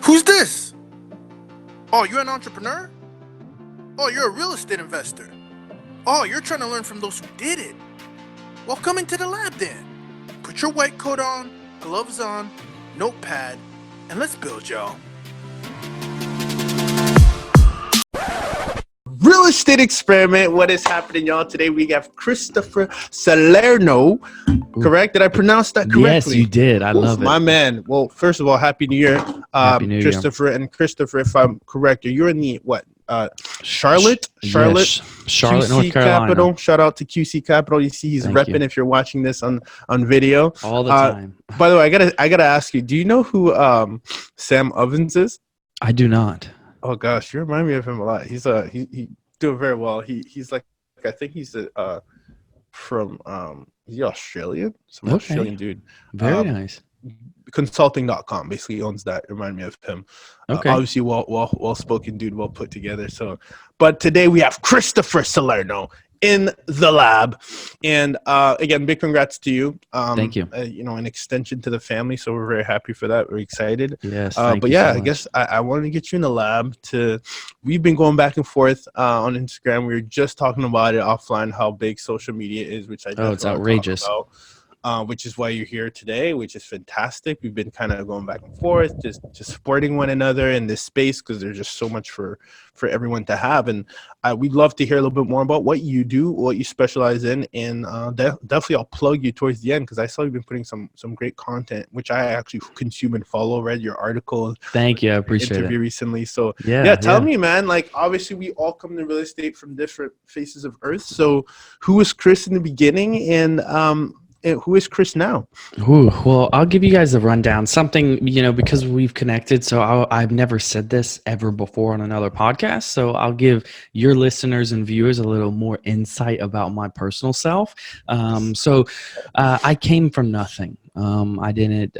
Who's this? Oh, you're an entrepreneur? Oh, you're a real estate investor. Oh, you're trying to learn from those who did it. Well, come into the lab then. Put your white coat on, gloves on, notepad, and let's build, y'all. Real estate experiment. What is happening, y'all? Today we have Christopher Salerno. Correct? Did I pronounce that correctly? Yes, you did. I love it. My man. Well, first of all, Happy New Year. Happy New Year. Christopher, and Christopher, if I'm correct, you're in the what? Charlotte, yes. Charlotte, QC North Carolina. Capital. Shout out to QC Capital. You see, he's repping. If you're watching this on video, all the time. By the way, I gotta ask you. Do you know who Sam Ovens is? I do not. Oh gosh, you remind me of him a lot. He's he doing very well. He's like, I think he's from is he Australian? Some Australian dude. Very nice. Consulting.com basically owns that. Remind me of him. Okay. Obviously well spoken dude, well put together. So, but today we have Christopher Salerno in the lab, and again, big congrats to you. Thank you. An extension to the family, so we're very happy for that. We're excited. Yes. But yeah, I guess I wanted to get you in the lab. We've been going back and forth on Instagram. We were just talking about it offline, how big social media is, which I it's outrageous. Which is why you're here today, which is fantastic. We've been kind of going back and forth, just supporting one another in this space because there's just so much for everyone to have. And we'd love to hear a little bit more about what you do, what you specialize in. And definitely I'll plug you towards the end because I saw you've been putting some great content, which I actually consume and follow, read your article. Thank you. I appreciate it. Interview recently. So yeah, tell me, man, like obviously we all come to real estate from different faces of earth. So who was Chris in the beginning and who is Chris now? Well, I'll give you guys a rundown. Something, because we've connected. So I've never said this ever before on another podcast. So I'll give your listeners and viewers a little more insight about my personal self. I came from nothing. I didn't,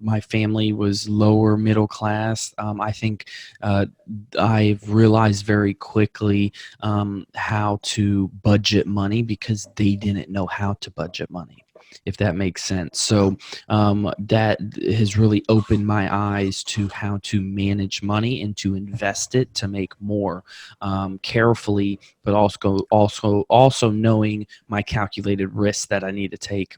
my family was lower middle class. I think I've realized very quickly how to budget money because they didn't know how to budget money, if that makes sense. So that has really opened my eyes to how to manage money and to invest it to make more carefully, but also knowing my calculated risks that I need to take.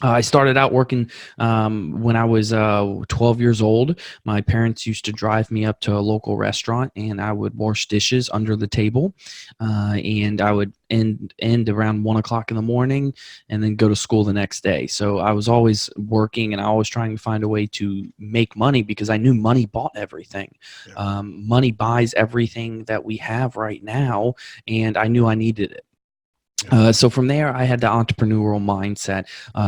I started out working when I was 12 years old. My parents used to drive me up to a local restaurant, and I would wash dishes under the table, and I would end around 1 o'clock in the morning, and then go to school the next day. So I was always working, and I was trying to find a way to make money because I knew money bought everything. Yeah. Money buys everything that we have right now, and I knew I needed it. So from there, I had the entrepreneurial mindset.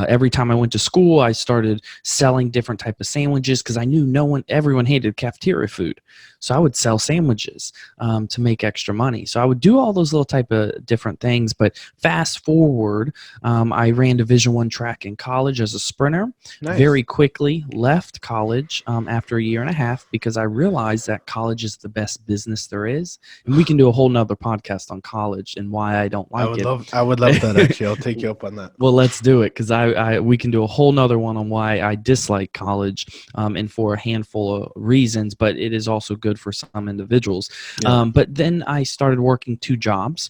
Every time I went to school, I started selling different type of sandwiches because I knew everyone hated cafeteria food. So I would sell sandwiches to make extra money. So I would do all those little type of different things. But fast forward, I ran Division I track in college as a sprinter. Nice. Very quickly left college after a year and a half because I realized that college is the best business there is. And we can do a whole nother podcast on college and why I don't like it. I would love that, actually. I'll take you up on that. Well, let's do it because we can do a whole nother one on why I dislike college and for a handful of reasons, but it is also good for some individuals. Yeah. But then I started working 2 jobs.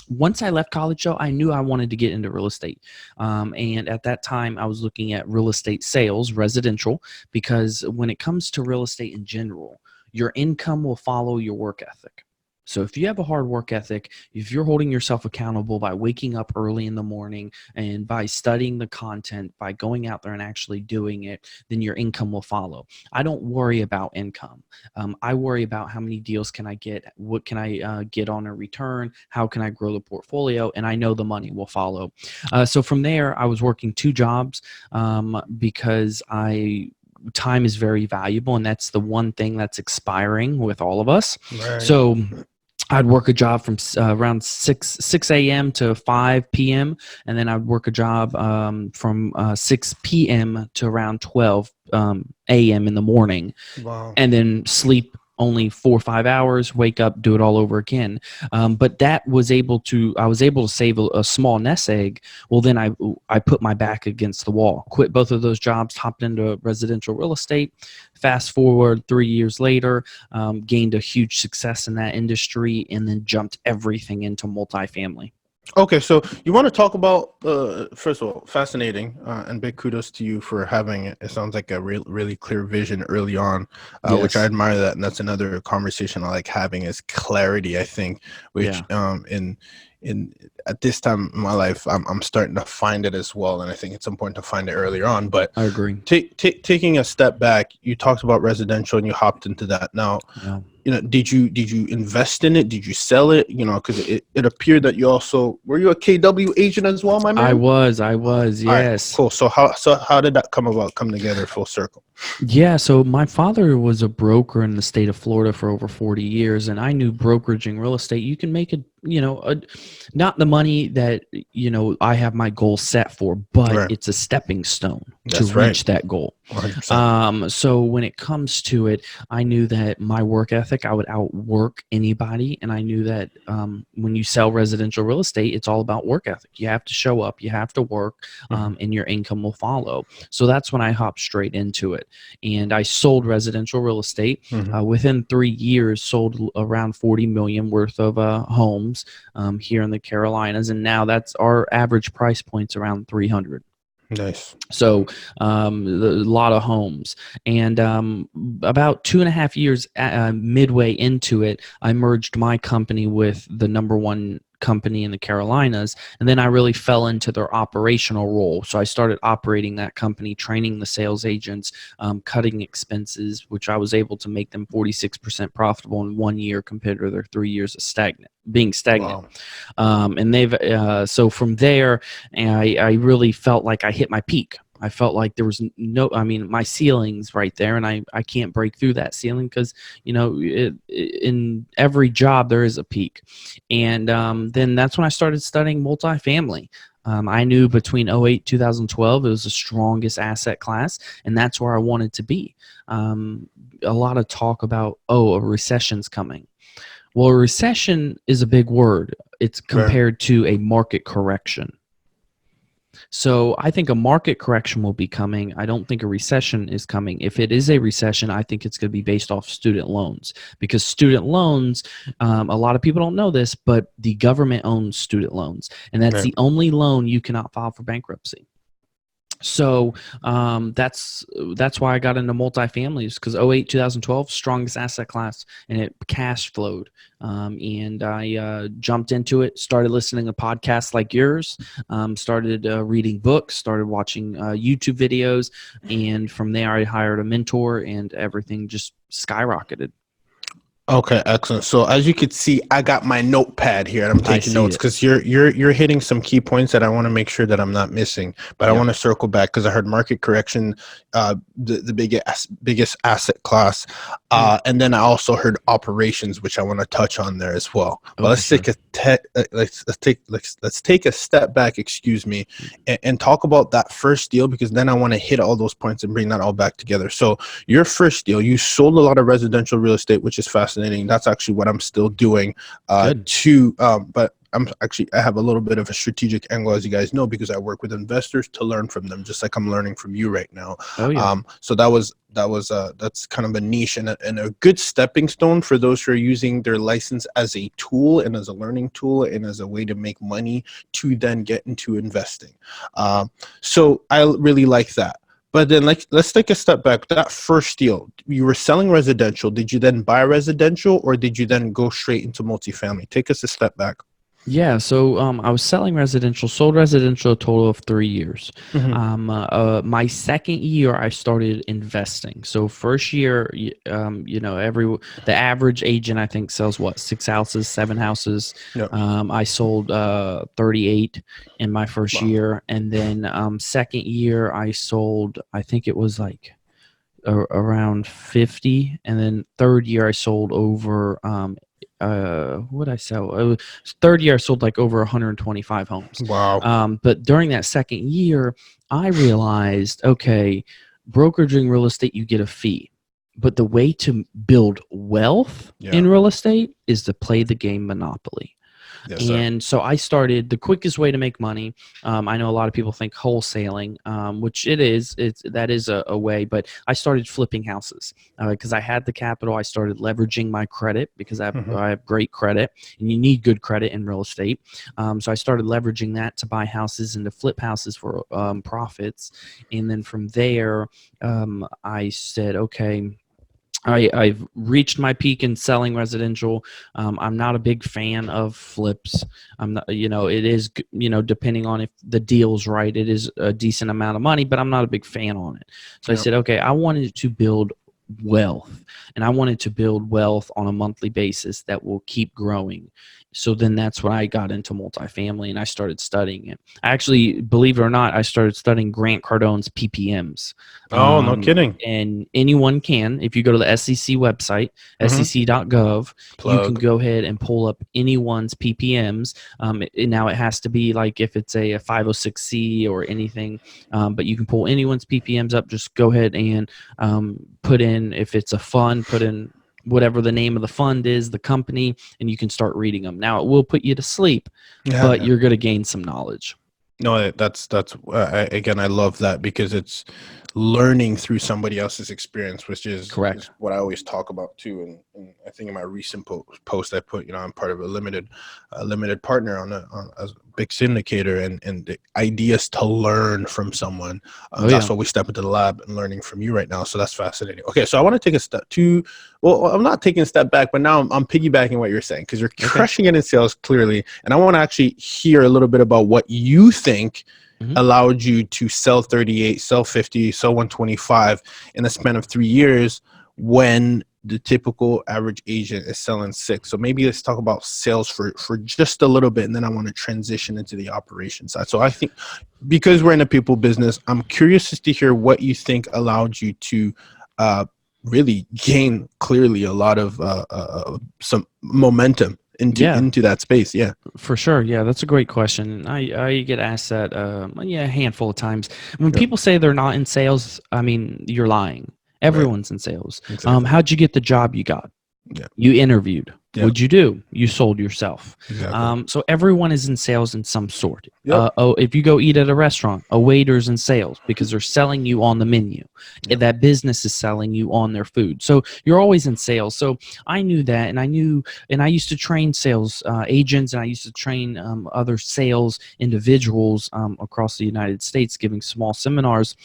Once I left college, though, I knew I wanted to get into real estate. And at that time, I was looking at real estate sales, residential, because when it comes to real estate in general, your income will follow your work ethic. So if you have a hard work ethic, if you're holding yourself accountable by waking up early in the morning and by studying the content, by going out there and actually doing it, then your income will follow. I don't worry about income. I worry about how many deals can I get? What can I get on a return? How can I grow the portfolio? And I know the money will follow. So from there, I was working 2 jobs because time is very valuable, and that's the one thing that's expiring with all of us. Right. So I'd work a job from around 6 a.m. to 5 p.m. and then I'd work a job from 6 p.m. to around 12 a.m. in the morning. Wow. And then sleep only 4 or 5 hours, wake up, do it all over again. But I was able to save a small nest egg. Well, then I put my back against the wall, quit both of those jobs, hopped into residential real estate. Fast forward 3 years later, gained a huge success in that industry, and then jumped everything into multifamily. Okay, so you want to talk about first of all, fascinating, and big kudos to you for having it. It sounds like a really clear vision early on, which I Yes. admire that, and that's another conversation I like having is clarity. I think, which Yeah, in at this time in my life, I'm starting to find it as well, and I think it's important to find it earlier on. But I agree. taking a step back, you talked about residential and you hopped into that. Now, Yeah. did you invest in it? Did you sell it? Because it appeared that you also were you a KW agent as well, my man? I was, All right, yes. cool. So how did that come together full circle? Yeah, so my father was a broker in the state of Florida for over 40 years, and I knew brokeraging real estate, you can make not the money that, I have my goal set for, but Right. it's a stepping stone to That's right. reach that goal. 100%. So when it comes to it, I knew that my work ethic, I would outwork anybody. And I knew that when you sell residential real estate, it's all about work ethic. You have to show up, you have to work, and your income will follow. So that's when I hopped straight into it. And I sold residential real estate. Within 3 years, sold around 40 million worth of homes here in the Carolinas. And now that's our average price point's around 300. Nice. So a lot of homes. And about 2.5 years midway into it, I merged my company with the number one company in the Carolinas. And then I really fell into their operational role. So I started operating that company, training the sales agents, cutting expenses, which I was able to make them 46% profitable in 1 year compared to their 3 years of being stagnant. Wow. And so from there, I really felt like I hit my peak. I felt like there was my ceiling's right there, and I can't break through that ceiling because, in every job there is a peak. And then that's when I started studying multifamily. I knew between '08 2012 it was the strongest asset class, and that's where I wanted to be. A lot of talk about, a recession's coming. Well, a recession is a big word. It's Right. compared to a market correction. So I think a market correction will be coming. I don't think a recession is coming. If it is a recession, I think it's going to be based off student loans, because student loans, a lot of people don't know this, but the government owns student loans, and that's Right. the only loan you cannot file for bankruptcy. So that's why I got into multifamilies, because '08 2012 strongest asset class, and it cash flowed. And I jumped into it, started listening to podcasts like yours, started reading books, started watching YouTube videos, and from there I hired a mentor, and everything just skyrocketed. Okay, excellent. So as you could see, I got my notepad here and I'm I taking see notes it. because you're hitting some key points that I want to make sure that I'm not missing. But I Yep. want to circle back because I heard market correction, the biggest asset class, Yeah. and then I also heard operations, which I want to touch on there as well. Oh, But for sure. let's take a step back, excuse me, and talk about that first deal, because then I want to hit all those points and bring that all back together. So your first deal, you sold a lot of residential real estate, which is fascinating. That's actually what I'm still doing. Good. But I have a little bit of a strategic angle, as you guys know, because I work with investors to learn from them, just like I'm learning from you right now. Oh yeah. So that's kind of a niche and a good stepping stone for those who are using their license as a tool and as a learning tool and as a way to make money to then get into investing. So I really like that. But then let's take a step back. That first deal, you were selling residential. Did you then buy residential, or did you then go straight into multifamily? Take us a step back. Yeah, so I was selling residential, sold residential a total of 3 years. Mhm. My second year, I started investing. So first year, the average agent I think sells what, 6 houses, 7 houses. Yeah. I sold 38 in my first Wow. year, and then second year I sold, I think it was like around 50, and then third year I sold over what I sell? Third year I sold like over 125 homes. Wow. But during that second year, I realized, okay, brokeraging real estate, you get a fee, But the way to build wealth in real estate is to play the game Monopoly. Yes, sir. And so I started the quickest way to make money. I know a lot of people think wholesaling, which it is. That is a way. But I started flipping houses because I had the capital. I started leveraging my credit because I have great credit, and you need good credit in real estate. So I started leveraging that to buy houses and to flip houses for profits. And then from there, I said, okay. I've reached my peak in selling residential. I'm not a big fan of flips. I'm not, it is, depending on if the deal's right, it is a decent amount of money, but I'm not a big fan on it. So I said, okay, I wanted to build wealth, and I wanted to build wealth on a monthly basis that will keep growing. So then that's when I got into multifamily and I started studying it. I actually, believe it or not, I started studying Grant Cardone's PPMs. Oh, no kidding. And anyone can, if you go to the SEC website, sec.gov, you can go ahead and pull up anyone's PPMs. Now it has to be like if it's a 506C or anything, but you can pull anyone's PPMs up. Just go ahead and put in, if it's a fund, put in whatever the name of the fund is, the company, and you can start reading them. Now it will put you to sleep, but you're going to gain some knowledge. No, that's again, I love that because it's learning through somebody else's experience, which is correct. Is what I always talk about too. And I think in my recent post I put, I'm part of a limited partner on a big syndicator, and the idea is to learn from someone. That's why we step into the lab and learning from you right now. So that's fascinating. Okay, so I want to take a step I'm not taking a step back, but now I'm piggybacking what you're saying because you're crushing it in sales clearly. And I want to actually hear a little bit about what you think allowed you to sell 38, sell 50, sell 125 in the span of 3 years when the typical average agent is selling 6. So maybe let's talk about sales for just a little bit, and then I want to transition into the operation side. So I think because we're in a people business, I'm curious as to hear what you think allowed you to really gain clearly a lot of some momentum into that space. Yeah, for sure. Yeah, that's a great question. I get asked that a handful of times. When people say they're not in sales, I mean, you're lying. Everyone's in sales. Exactly. How'd you get the job you got? Yeah. You interviewed. Yep. What'd you do? You sold yourself. Exactly. So everyone is in sales in some sort. Yep. If you go eat at a restaurant, a waiter's in sales because they're selling you on the menu. Yep. That business is selling you on their food. So you're always in sales. So I knew that, and I used to train sales agents, and I used to train other sales individuals across the United States, giving small seminars.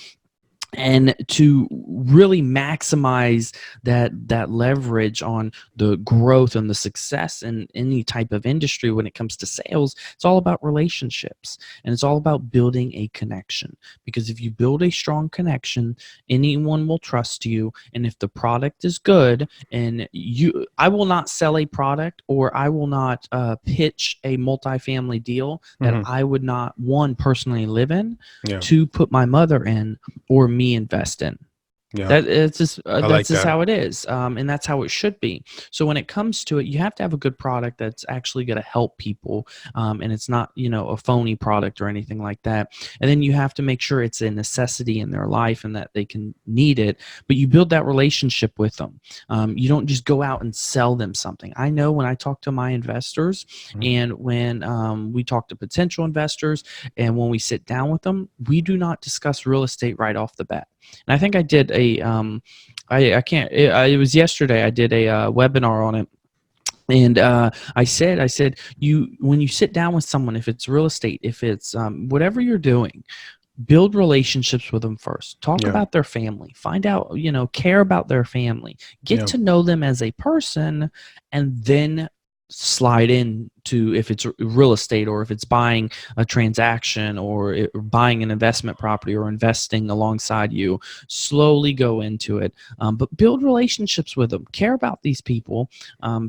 And to really maximize that leverage on the growth and the success in any type of industry when it comes to sales, it's all about relationships, and it's all about building a connection. Because if you build a strong connection, anyone will trust you. And if the product is good, and I will not sell a product, or I will not pitch a multifamily deal that I would not personally live in, to put my mother in, or me invest in. Yeah, that's just how it is, and that's how it should be. So when it comes to it, you have to have a good product that's actually going to help people, and it's not a phony product or anything like that. And then you have to make sure it's a necessity in their life and that they can need it. But you build that relationship with them. You don't just go out and sell them something. I know when I talk to my investors, and when we talk to potential investors, and when we sit down with them, we do not discuss real estate right off the bat. And I think I did it was yesterday. I did a webinar on it. And I said, when you sit down with someone, if it's real estate, if it's whatever you're doing, build relationships with them first. Talk about their family. Find out, care about their family. Get to know them as a person, and then slide in to, if it's real estate, or if it's buying a transaction, or buying an investment property, or investing alongside you, slowly go into it. But build relationships with them. Care about these people,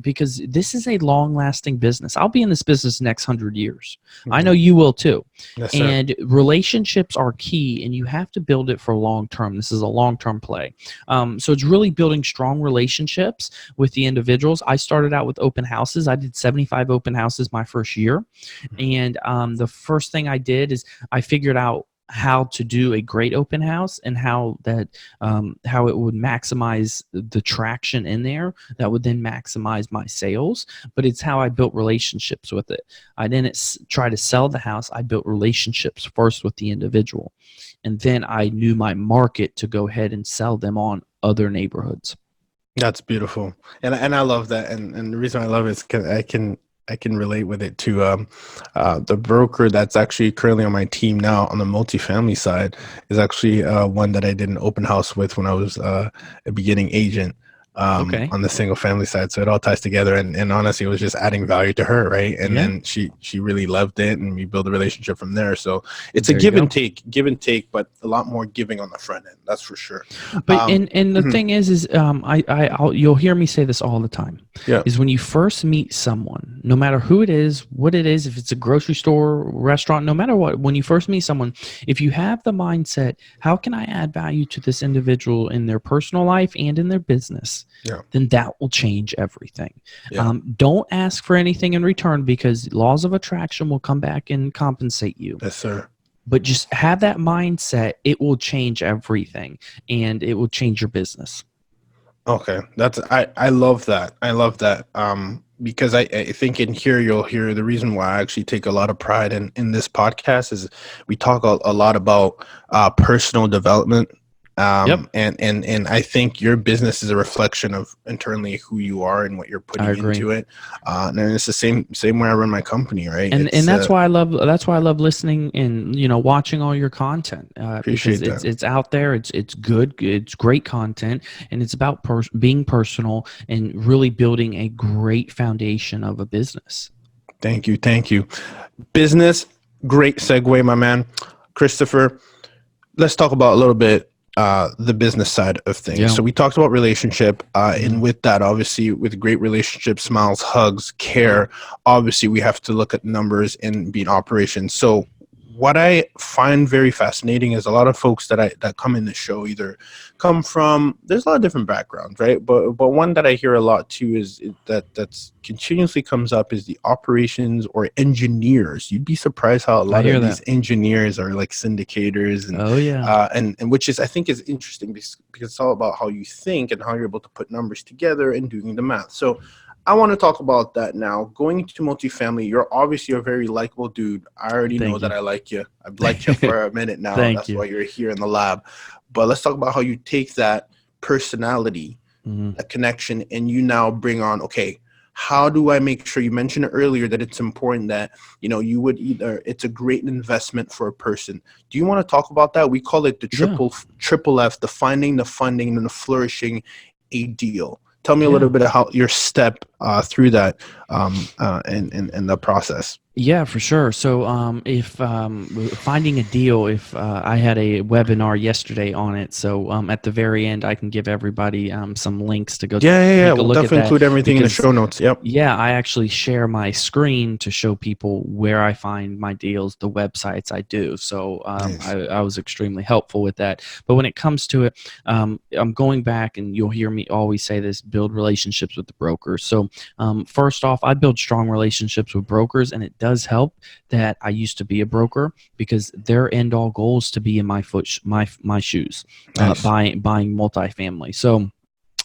because this is a long-lasting business. I'll be in this business next 100 years. I know you will too. Yes, sir. And relationships are key, and you have to build it for long-term. This is a long-term play. So it's really building strong relationships with the individuals. I started out with open houses. I did 75 open houses my first year. And the first thing I did is I figured out how to do a great open house and how it would maximize the traction in there that would then maximize my sales. But it's how I built relationships with it. I didn't try to sell the house. I built relationships first with the individual, and then I knew my market to go ahead and sell them on other neighborhoods. That's beautiful, and I love that, and the reason I love it is 'cause I can relate with it to the broker that's actually currently on my team now on the multifamily side is actually one that I did an open house with when I was a beginning agent Okay. on the single family side. So it all ties together, and honestly, it was just adding value to her, right? And Yeah. then she really loved it, and we built a relationship from there. So it's a There you go. give and take, but a lot more giving on the front end. That's for sure. But and the Mhm. thing is you'll hear me say this all the time, Yeah. is when you first meet someone, no matter who it is, what it is, if it's a grocery store, restaurant, no matter what, when you first meet someone, if you have the mindset, how can I add value to this individual in their personal life and in their business, Yeah. then that will change everything. Yeah. Don't ask for anything in return, because laws of attraction will come back and compensate you. Yes, sir. But just have that mindset. It will change everything, and it will change your business. Okay, that's I love that. I love that. Because I think in here you'll hear the reason why I actually take a lot of pride in this podcast is we talk a lot about personal development. Yep, And I think your business is a reflection of internally who you are and what you're I putting agree. into it. And it's the same way I run my company, right? And It's that's why I love listening and watching all your content, because appreciate that. it's out there. It's good. It's great content, and it's about being personal and really building a great foundation of a business. Thank you, thank you. Business, great segue, my man, Christopher. Let's talk about a little bit the business side of things. Yeah. So we talked about relationship, and Mhm. with that, obviously, with great relationships, smiles, hugs, care. Obviously, we have to look at numbers and be in operation. So what I find very fascinating is a lot of folks that come in the show either come from there's a lot of different backgrounds, right? But one that I hear a lot too that's continuously comes up is the operations or engineers. You'd be surprised how a I lot hear of that. these engineers are like syndicators Oh yeah. and which is I think is interesting because it's all about how you think and how you're able to put numbers together and doing the math. So I want to talk about that now. Going to multifamily, you're obviously a very likable dude. I already know Thank that you. I like you. I've liked you for a minute now. Thank That's you. why you're here in the lab. But let's talk about how you take that personality, Mhm. a connection, and you now bring on, okay, how do I make sure you mentioned earlier that it's important that, you would either, it's a great investment for a person. Do you want to talk about that? We call it the Yeah. triple F, the finding, the funding, and the flourishing a deal. Tell me a little Yeah. bit of how your step through that and the process. Yeah, for sure. So, if finding a deal, if I had a webinar yesterday on it, so at the very end, I can give everybody some links to go Yeah. take a We'll look at definitely that, include everything in the because show notes. Yep. yeah, I actually share my screen to show people where I find my deals, the websites I do. So Nice. I was extremely helpful with that. But when it comes to it, I'm going back, and you'll hear me always say this: build relationships with the brokers. So first off, I build strong relationships with brokers, and it does help that I used to be a broker, because their end all goal is to be in my my shoes, Nice. buying multifamily. So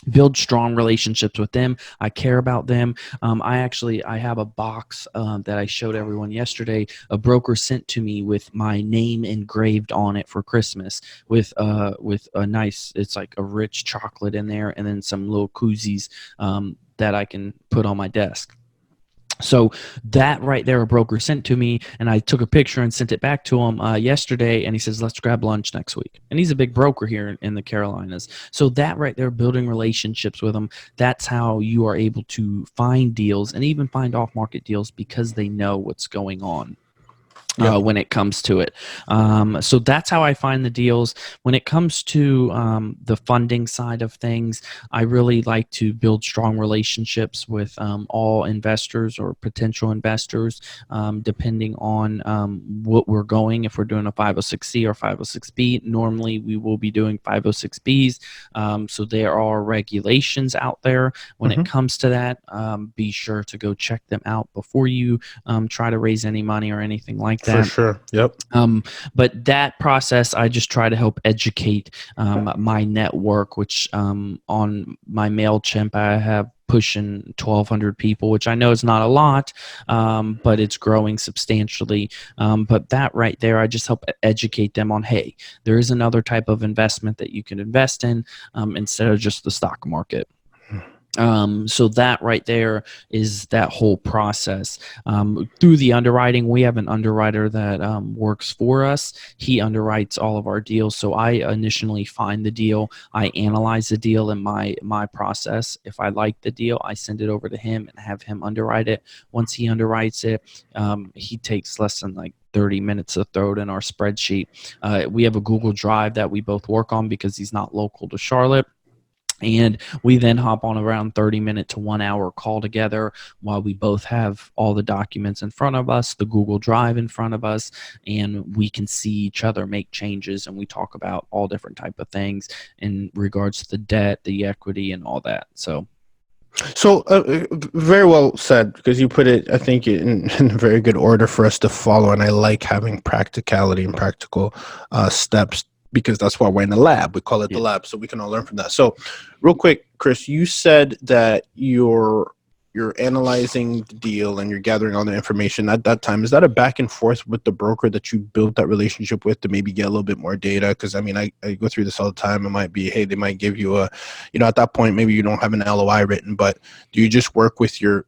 build strong relationships with them. I care about them. I have a box that I showed everyone yesterday. A broker sent to me with my name engraved on it for Christmas, with a nice, it's like a rich chocolate in there, and then some little koozies that I can put on my desk. So that right there, a broker sent to me, and I took a picture and sent it back to him yesterday. And he says, "Let's grab lunch next week." And he's a big broker here in the Carolinas. So that right there, building relationships with them, that's how you are able to find deals and even find off-market deals, because they know what's going on. Yeah. When it comes to it. So that's how I find the deals. When it comes to the funding side of things, I really like to build strong relationships with all investors or potential investors, depending on what we're going. If we're doing a 506C or 506B, normally we will be doing 506Bs. So there are regulations out there when it Hmm. comes to that. Be sure to go check them out before you try to raise any money or anything like like For that. sure. Yep. But that process, I just try to help educate my network, which on my MailChimp, I have pushing 1,200 people, which I know is not a lot, but it's growing substantially. But that right there, I just help educate them on, hey, there is another type of investment that you can invest in instead of just the stock market. So that right there is that whole process. Through the underwriting, we have an underwriter that works for us. He underwrites all of our deals. So I initially find the deal, I analyze the deal in my process. If I like the deal, I send it over to him and have him underwrite it. Once he underwrites it, he takes less than like 30 minutes to throw it in our spreadsheet. We have a Google Drive that we both work on because he's not local to Charlotte. And we then hop on around 30-minute to 1 hour call together while we both have all the documents in front of us, the Google Drive in front of us, and we can see each other make changes. And we talk about all different type of things in regards to the debt, the equity, and all that. So very well said, because you put it, I think, in a very good order for us to follow. And I like having practicality and practical steps, because that's why we're in the lab. We call it the lab, so we can all learn from that. So real quick, Chris, you said that you're analyzing the deal and you're gathering all the information at that time. Is that a back and forth with the broker that you built that relationship with to maybe get a little bit more data? Because I mean, I go through this all the time. It might be, hey, they might give you a, at that point, maybe you don't have an LOI written, but do you just work with your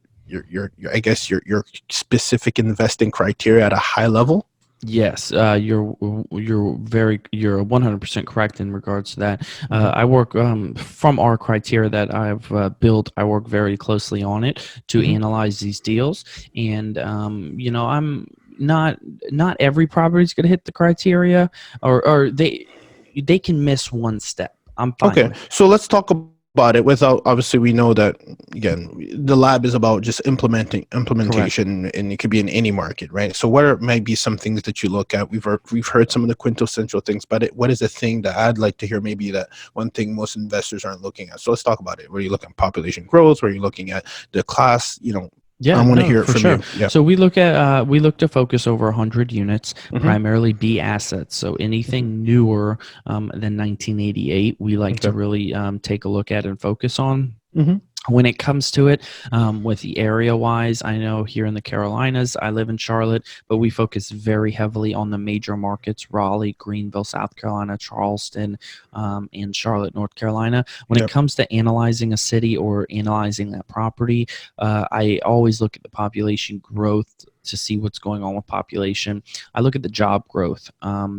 I guess your specific investing criteria at a high level? Yes, you're 100% correct in regards to that. I work from our criteria that I've built. I work very closely on it to analyze these deals, and I'm not every property is going to hit the criteria, or they can miss one step. I'm fine. Okay, so let's talk about it without, obviously we know that, again, the lab is about just implementation. Correct. And it could be in any market, right? So what might be some things that you look at? We've heard some of the quintessential things, but what is the thing that I'd like to hear, maybe that one thing most investors aren't looking at? So let's talk about it. Where you looking at population growth? Where you looking at the class? Yeah, I want to hear it from sure. you. Yeah. So we look to focus over 100 units, primarily B assets. So anything newer than 1988, we like to really take a look at and focus on. When it comes to it, with the area wise, I know here in the Carolinas, I live in Charlotte, but we focus very heavily on the major markets: Raleigh, Greenville, South Carolina, Charleston, and Charlotte, North Carolina. When it comes to analyzing a city or analyzing that property, I always look at the population growth to see what's going on with population. I look at the job growth,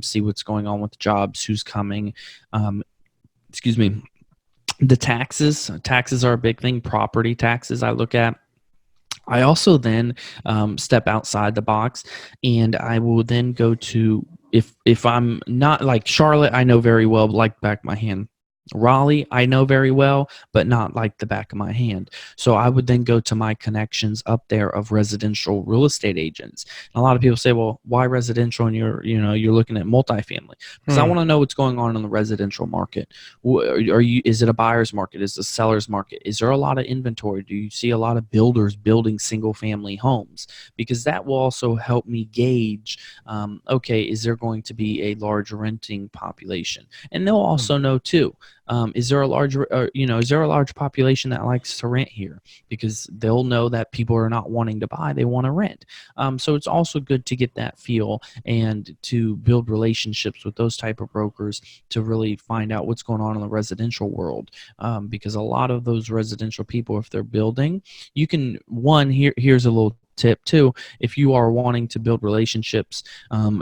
see what's going on with the jobs, who's coming. Excuse me. The taxes are a big thing. Property taxes I look at. I also then step outside the box, and I will then go to, if I'm not like Charlotte, I know very well, like back of my hand. Raleigh, I know very well, but not like the back of my hand. So I would then go to my connections up there of residential real estate agents. And a lot of people say, well, why residential? And you're looking at multifamily, because I want to know what's going on in the residential market. Is it a buyer's market? Is it a seller's market? Is there a lot of inventory? Do you see a lot of builders building single family homes? Because that will also help me gauge, okay, is there going to be a large renting population? And they'll also know too, is there a large population that likes to rent here? Because they'll know that people are not wanting to buy, they want to rent. So it's also good to get that feel and to build relationships with those type of brokers to really find out what's going on in the residential world. Because a lot of those residential people, if they're building, you can, here's a little tip too. If you are wanting to build relationships,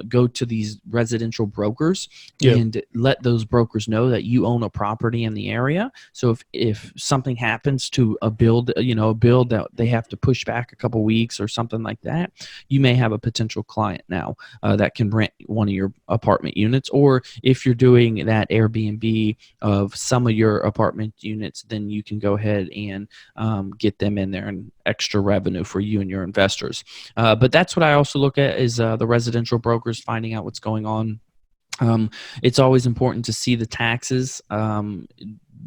go to these residential brokers and let those brokers know that you own a property in the area. So if something happens to a build that they have to push back a couple weeks or something like that, you may have a potential client now that can rent one of your apartment units. Or if you're doing that Airbnb of some of your apartment units, then you can go ahead and get them in there and extra revenue for you and your investors. But that's what I also look at is the residential brokers, finding out what's going on. It's always important to see the taxes.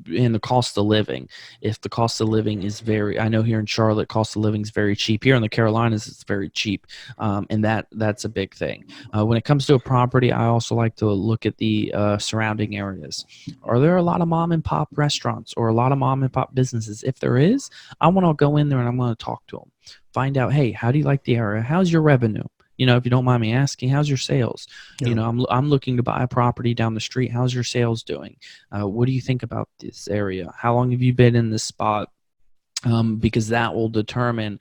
in the cost of living. If the cost of living is I know here in Charlotte, cost of living is very cheap. Here in the Carolinas, it's very cheap, and that's a big thing. When it comes to a property, I also like to look at the surrounding areas. Are there a lot of mom and pop restaurants or a lot of mom and pop businesses? If there is, I want to go in there and I'm going to talk to them, find out, hey, how do you like the area? How's your revenue? If you don't mind me asking, how's your sales? Yeah. I'm looking to buy a property down the street. How's your sales doing? What do you think about this area? How long have you been in this spot? Because that will determine,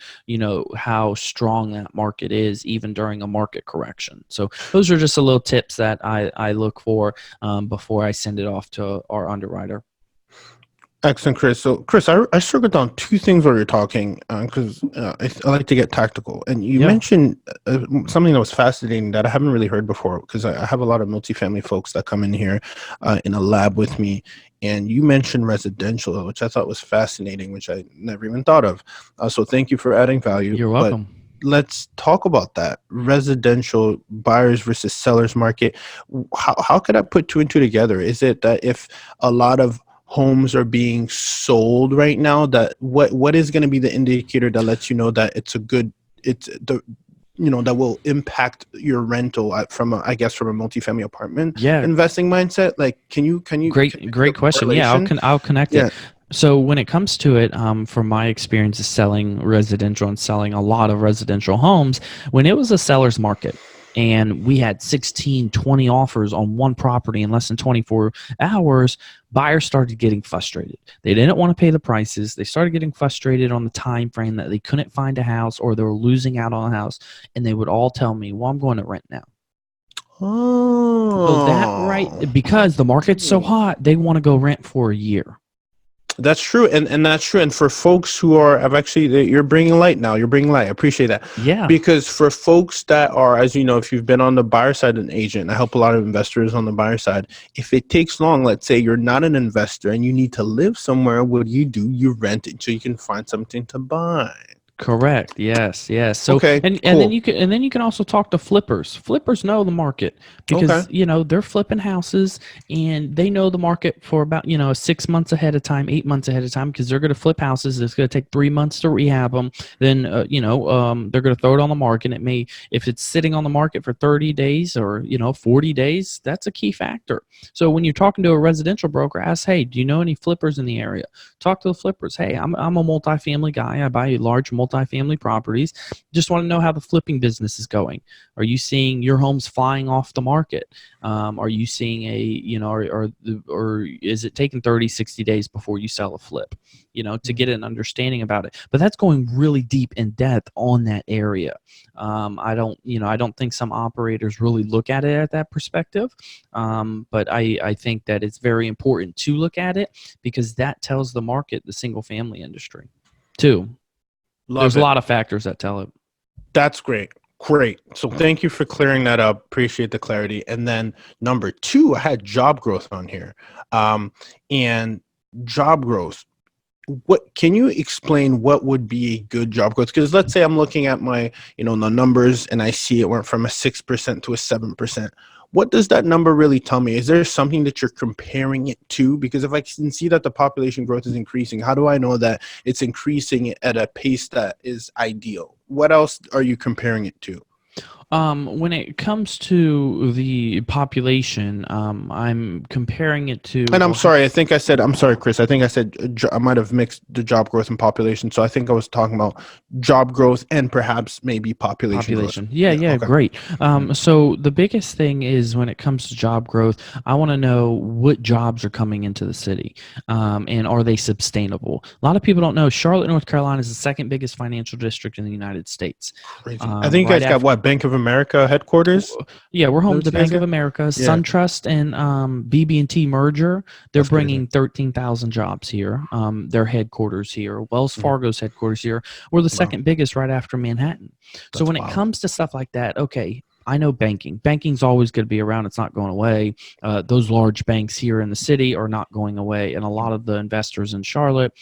how strong that market is, even during a market correction. So those are just a little tips that I look for before I send it off to our underwriter. Excellent, Chris. So, Chris, I circled down two things while you're talking because I like to get tactical. And you Yeah. mentioned something that was fascinating that I haven't really heard before because I have a lot of multifamily folks that come in here in a lab with me. And you mentioned residential, which I thought was fascinating, which I never even thought of. So thank you for adding value. You're But welcome. let's talk about that residential buyers versus sellers market. How could I put two and two together? Is it that if a lot of homes are being sold right now, that what is going to be the indicator that lets you know that that will impact your rental from a multifamily apartment Yeah. investing mindset? Like, can you Great question. Yeah, I'll connect it. Yeah. So when it comes to it, from my experience of selling residential and selling a lot of residential homes, when it was a seller's market and we had 16, 20 offers on one property in less than 24 hours, buyers started getting frustrated. They didn't want to pay the prices. They started getting frustrated on the time frame that they couldn't find a house or they were losing out on a house. And they would all tell me, well, I'm going to rent now. So that Oh, because the market's so hot, they want to go rent for a year. that's true, and that's true. And for folks who are, you're bringing light now. You're bringing light. I appreciate that. Yeah, Because for folks that are, as you know, if you've been on the buyer side, an agent, I help a lot of investors on the buyer side. If it takes long, let's say you're not an investor and you need to live somewhere, what do? You rent it until you can find something to buy. correct. Yes, yes. So Okay, and then cool. you can also talk to flippers. Flippers know the market Okay. because they're flipping houses and they know the market for about 6 months ahead of time, 8 months ahead of time because they're going to flip houses. It's going to take 3 months to rehab them. Then they're going to throw it on the market. It may, if it's sitting on the market for 30 days or 40 days, that's a key factor. So when you're talking to a residential broker, ask, hey, do you know any flippers in the area? Talk to the flippers. Hey, I'm a multifamily guy. I buy large multifamily properties. Just want to know how the flipping business is going. Are you seeing your homes flying off the market? Are you seeing or is it taking 30, 60 days before you sell a flip? To get an understanding about it. But that's going really deep in depth on that area. I don't think some operators really look at it at that perspective. But I think that it's very important to look at it because that tells the market, the single family industry too. There's Love a it. lot of factors that tell it. That's great. Great. So thank you for clearing that up. Appreciate the clarity. And then number two, I had job growth on here. And job growth. What can you explain what would be a good job growth? Because let's say I'm looking at my, the numbers and I see it went from a 6% to a 7%. What does that number really tell me? Is there something that you're comparing it to? Because if I can see that the population growth is increasing, how do I know that it's increasing at a pace that is ideal? What else are you comparing it to? When it comes to the population, I'm comparing it to, And well, I'm sorry, Chris. I think I said, I might have mixed the job growth and population. So I think I was talking about job growth and perhaps maybe population growth. population. Yeah, Yeah. yeah, Okay. great. Yeah. So the biggest thing is when it comes to job growth, I want to know what jobs are coming into the city, and are they sustainable? A lot of people don't know Charlotte, North Carolina is the second biggest financial district in the United States. Crazy. I think you Right guys got after, what, Bank of America headquarters? yeah, we're Is that home what to you guys Bank of got? America, Yeah. SunTrust, and BB&T merger. They're That's crazy. bringing 13,000 jobs here. Their headquarters here. Wells Mhm. Fargo's headquarters here. We're the Wow. second biggest right after Manhattan. So That's when it wild. comes to stuff like that, okay, I know banking. Banking's always going to be around. It's not going away. Those large banks here in the city are not going away, and a lot of the investors in Charlotte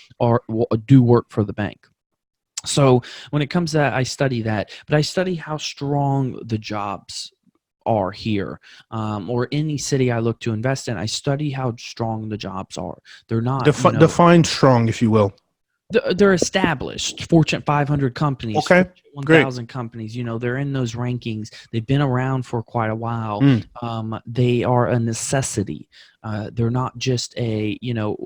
do work for the bank. So when it comes to that, I study that, but I study how strong the jobs are here, or any city I look to invest in. I study how strong the jobs are. They're not, Define strong, if you will. they're established Fortune 500 companies, Okay, Fortune great. 1000 companies. They're in those rankings. They've been around for quite a while. Mm. They are a necessity. They're not just we know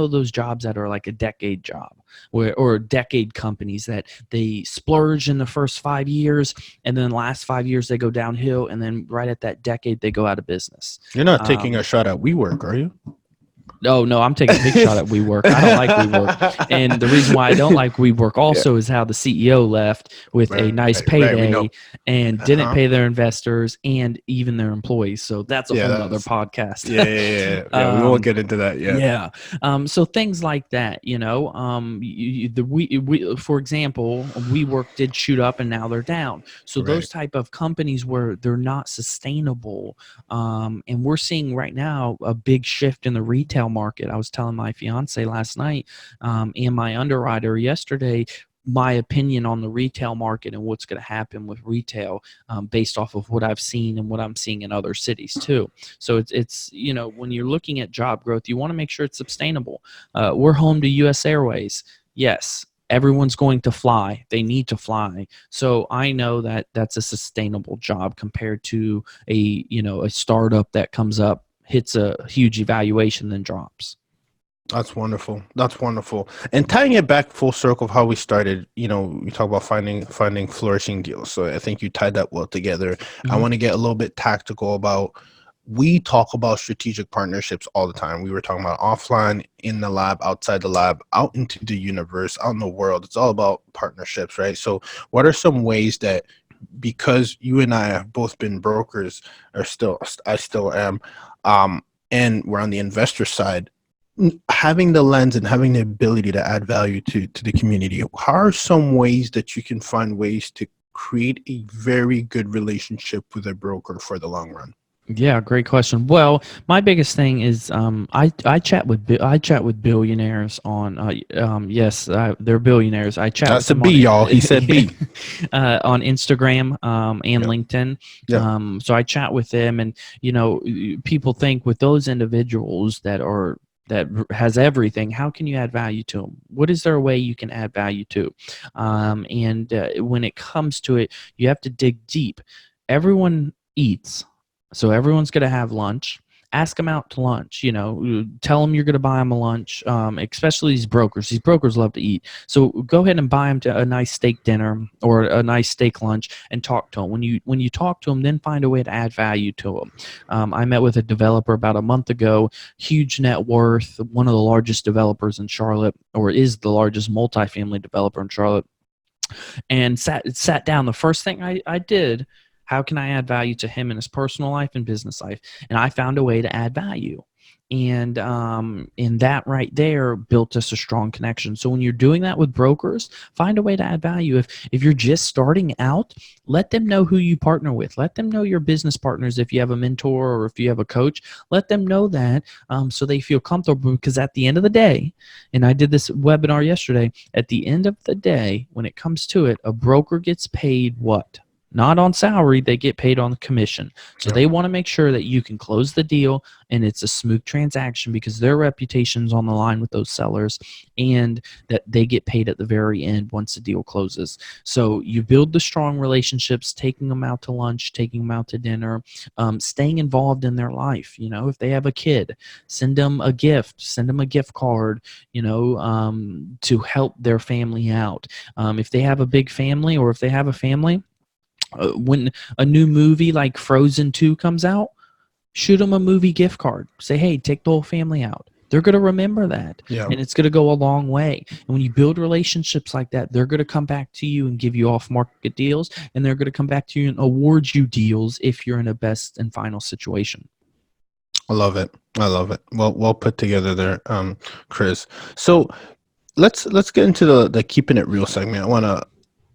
those jobs that are like a decade job, or decade companies that they splurge in the first 5 years, and then the last 5 years they go downhill, and then right at that decade they go out of business. You're not taking a shot at WeWork, are you? No, I'm taking a big shot at WeWork. I don't like WeWork. And the reason why I don't like WeWork also is how the CEO left with a nice Right, we know. payday and didn't pay their investors and even their employees. So that's a whole nother podcast. Yeah. We won't get into that yet. Yeah. So things like that, for example, WeWork did shoot up and now they're down. So those type of companies where they're not sustainable, and we're seeing right now a big shift in the retail market. I was telling my fiance last night, and my underwriter yesterday, my opinion on the retail market and what's going to happen with retail, based off of what I've seen and what I'm seeing in other cities too. So it's when you're looking at job growth, you want to make sure it's sustainable. We're home to U.S. Airways. Yes, everyone's going to fly. They need to fly. So I know that that's a sustainable job compared to a startup that comes up, hits a huge evaluation, then drops. That's wonderful. And tying it back full circle of how we started, we talk about finding flourishing deals. So I think you tied that well together. I want to get a little bit tactical about, we talk about strategic partnerships all the time. We were talking about offline, in the lab, outside the lab, out into the universe, out in the world. It's all about partnerships, right? So what are some ways that, because you and I have both been brokers, I still am, and we're on the investor side, having the lens and having the ability to add value to the community, how are some ways that you can find ways to create a very good relationship with a broker for the long run? Yeah, great question. Well, my biggest thing is I chat with billionaires on yes, they're billionaires. I chat That's with a them B, y'all. He said B. On Instagram and LinkedIn. So I chat with them, and people think with those individuals that has everything, how can you add value to them? What is there a way you can add value to? And when it comes to it, you have to dig deep. Everyone eats. So everyone's going to have lunch. Ask them out to lunch. Tell them you're going to buy them a lunch. Especially these brokers. These brokers love to eat. So go ahead and buy them to a nice steak dinner or a nice steak lunch and talk to them. When you talk to them, then find a way to add value to them. I met with a developer about a month ago. Huge net worth. One of the largest developers in Charlotte, or is the largest multifamily developer in Charlotte. And sat down. The first thing I did, how can I add value to him in his personal life and business life? And I found a way to add value. And in that right there built us a strong connection. So when you're doing that with brokers, find a way to add value. If you're just starting out, let them know who you partner with. Let them know your business partners. If you have a mentor or if you have a coach, let them know that, so they feel comfortable. Because at the end of the day, and I did this webinar yesterday, at the end of the day, when it comes to it, a broker gets paid what? Not on salary, they get paid on commission. So they want to make sure that you can close the deal and it's a smooth transaction, because their reputation's on the line with those sellers, and that they get paid at the very end once the deal closes. So you build the strong relationships, taking them out to lunch, taking them out to dinner, staying involved in their life. If they have a kid, send them a gift, send them a gift card, to help their family out. If they have a big family, or if they have a family, when a new movie like Frozen 2 comes out, shoot them a movie gift card. Say, hey, take the whole family out. They're going to remember that, and it's going to go a long way. And when you build relationships like that, they're going to come back to you and give you off-market deals, and they're going to come back to you and award you deals if you're in a best and final situation. I love it. Well put together there, Chris. So let's get into the keeping it real segment. I want to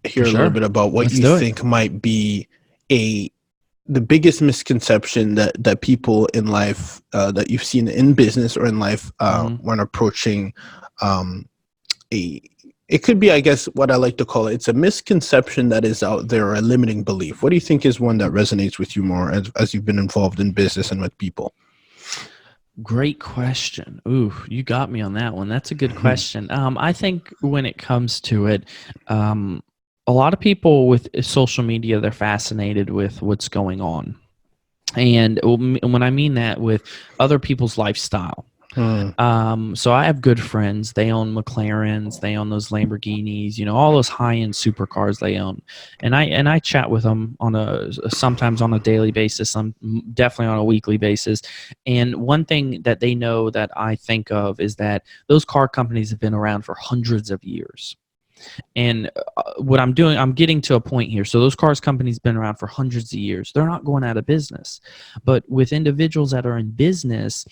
hear a little bit about what you think might be the biggest misconception that people in life, that you've seen in business or in life, when approaching a it could be, I guess, what I like to call it. It's a misconception that is out there, or a limiting belief. What do you think is one that resonates with you more as you've been involved in business and with people? Great question. Ooh, you got me on that one. That's a good question. I think when it comes to it, um, a lot of people with social media, they're fascinated with what's going on. And when I mean that, with other people's lifestyle. Hmm. So I have good friends. They own McLarens, they own those Lamborghinis, all those high-end supercars they own. And I chat with them on sometimes on a daily basis, some definitely on a weekly basis. And one thing that they know that I think of is that those car companies have been around for hundreds of years. And what I'm doing, I'm getting to a point here. So those cars companies been around for hundreds of years. They're not going out of business. But with individuals that are in business,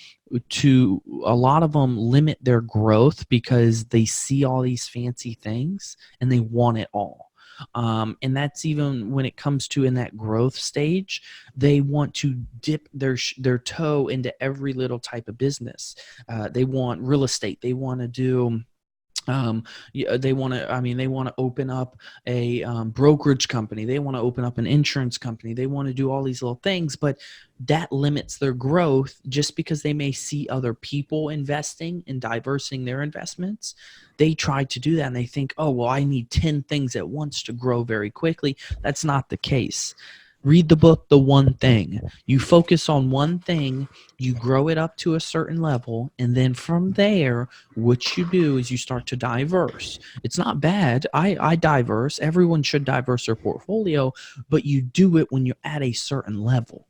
to a lot of them limit their growth because they see all these fancy things and they want it all. And that's even when it comes to in that growth stage, they want to dip their toe into every little type of business. They want real estate. They want to do yeah, they want to, they want to open up a brokerage company. They want to open up an insurance company. They want to do all these little things, but that limits their growth just because they may see other people investing and diversing their investments. They try to do that and they think, oh, well, I need 10 things at once to grow very quickly. That's not the case. Read the book, The One Thing. You focus on one thing, you grow it up to a certain level, and then from there, what you do is you start to diverse. It's not bad. I diverse. Everyone should diverse their portfolio, but you do it when you're at a certain level.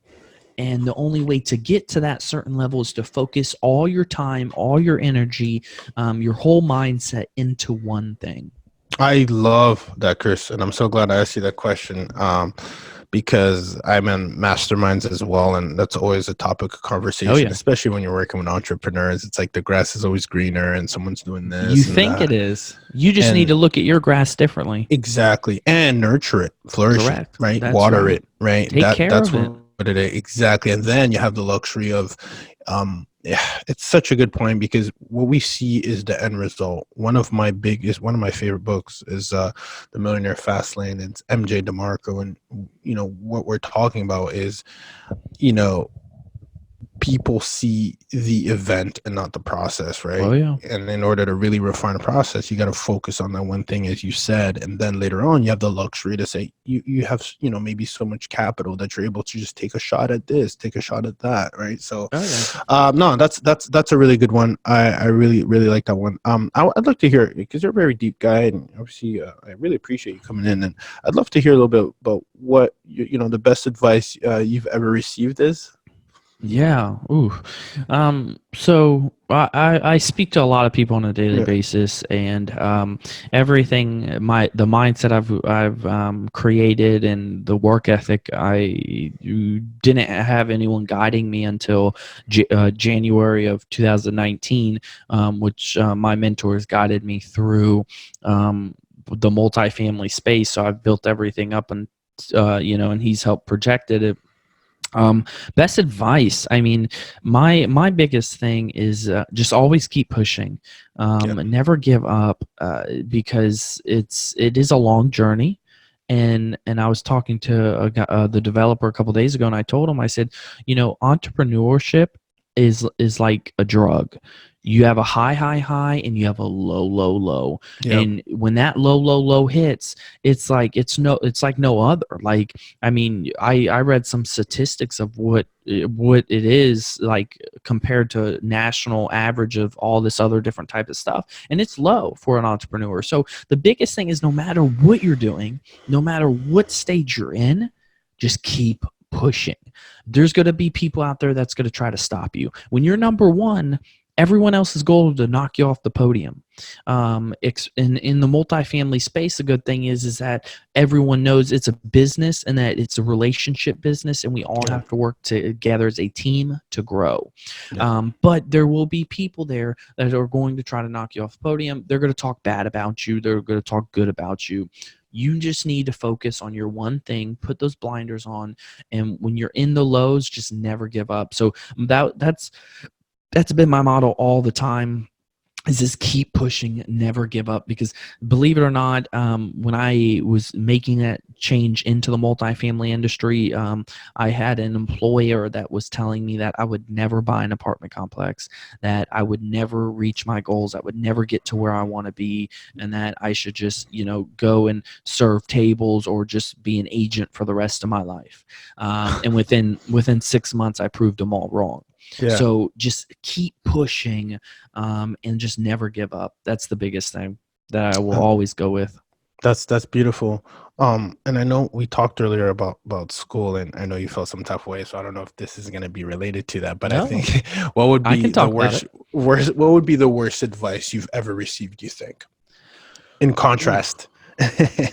And the only way to get to that certain level is to focus all your time, all your energy, your whole mindset into one thing. I love that, Chris, and I'm so glad I asked you that question. Because I'm in masterminds as well, and that's always a topic of Oh, conversation, yeah. especially when you're working with entrepreneurs. It's like the grass is always greener, and someone's doing You this and think it that, is. You just need and to look at your grass differently. exactly, and nurture it, flourish it, Correct. right? That's Water right. it, right? Take care That's of it. what it is exactly, and then you have the luxury of, yeah, it's such a good point because what we see is the end result. One of my favorite books is the Millionaire Fast Lane. It's MJ DeMarco, and what we're talking about is, you know people see the event and not the process, Oh, right? yeah. And in order to really refine a process, you got to focus on that one thing, as you said, and then later on, you have the luxury to say you have maybe so much capital that you're able to just take a shot at this, take a shot at that, right? So, Oh, yeah. no, that's a really good one. I really like that one. I'd like to hear, because you're a very deep guy, and obviously, I really appreciate you coming in, and I'd love to hear a little bit about what the best advice you've ever received is. Yeah. Ooh. So I speak to a lot of people on a daily Yeah. basis, and everything the mindset I've created and the work ethic I didn't have anyone guiding me until January of 2019, which my mentors guided me through the multifamily space. So I've built everything up and and he's helped project it. um Best advice, my biggest thing is just always keep pushing. Yeah. Never give up, because it is a long journey. And I was talking to the developer a couple days ago, and I told him, I said, entrepreneurship is like a drug. You have a high, and you have a low. Yep. And when that low hits, it's like no other. Like, I read some statistics of what it is like compared to national average of all this other different type of stuff, and it's low for an entrepreneur. So the biggest thing is, no matter what you're doing, no matter what stage you're in, just keep pushing. There's going to be people out there that's going to try to stop you. When you're number one, everyone else's goal is to knock you off the podium. In the multifamily space, the good thing is that everyone knows it's a business and that it's a relationship business, and we all Yeah. have to work together as a team to grow. Yeah. But there will be people there that are going to try to knock you off the podium. They're going to talk bad about you. They're going to talk good about you. You just need to focus on your one thing, put those blinders on, and when you're in the lows, just never give up. So that's been my motto all the time. is just keep pushing, never give up. Because believe it or not, when I was making that change into the multifamily industry, I had an employer that was telling me that I would never buy an apartment complex, that I would never reach my goals, I would never get to where I want to be, and that I should just, go and serve tables or just be an agent for the rest of my life. And within 6 months, I proved them all wrong. Yeah. So just keep pushing, and just never give up. That's the biggest thing that I will always go with. That's beautiful. And I know we talked earlier about school, and I know you felt some tough way, so I don't know if this is going to be related to that, but I No, think what would I be can the talk about it. worst what would be the worst advice you've ever received, you think? In contrast.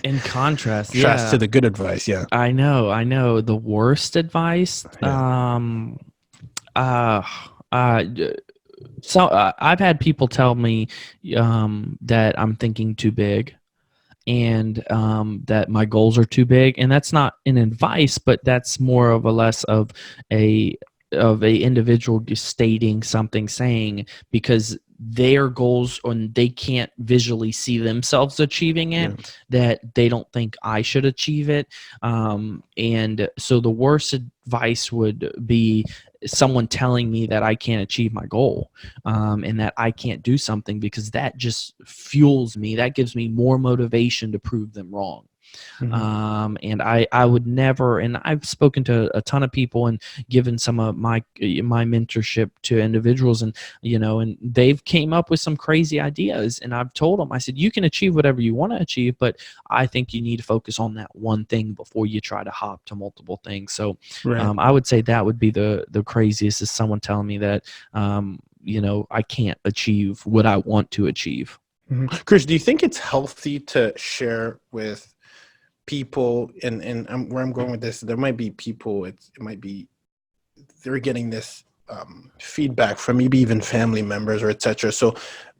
In contrast, Contrast to yeah, the good advice, yeah. I know. The worst advice, Yeah. uh, uh, so I've had people tell me that I'm thinking too big, and that my goals are too big, and that's not an advice, but that's more of a less a of a individual just stating something, saying because their goals and they can't visually see themselves achieving it, Yeah. that they don't think I should achieve it. And so the worst advice would be someone telling me that I can't achieve my goal, and that I can't do something, because that just fuels me. That gives me more motivation to prove them wrong. Mhm. And I would never, and I've spoken to a ton of people and given some of my mentorship to individuals, and and they've came up with some crazy ideas, and I've told them, I said, you can achieve whatever you want to achieve, but I think you need to focus on that one thing before you try to hop to multiple things. So Right. I would say that would be the craziest, is someone telling me that I can't achieve what I want to achieve. Mhm. Chris, do you think it's healthy to share with people, and where I'm going with this, there might be people, it might be they're getting this feedback from maybe even family members or etc. So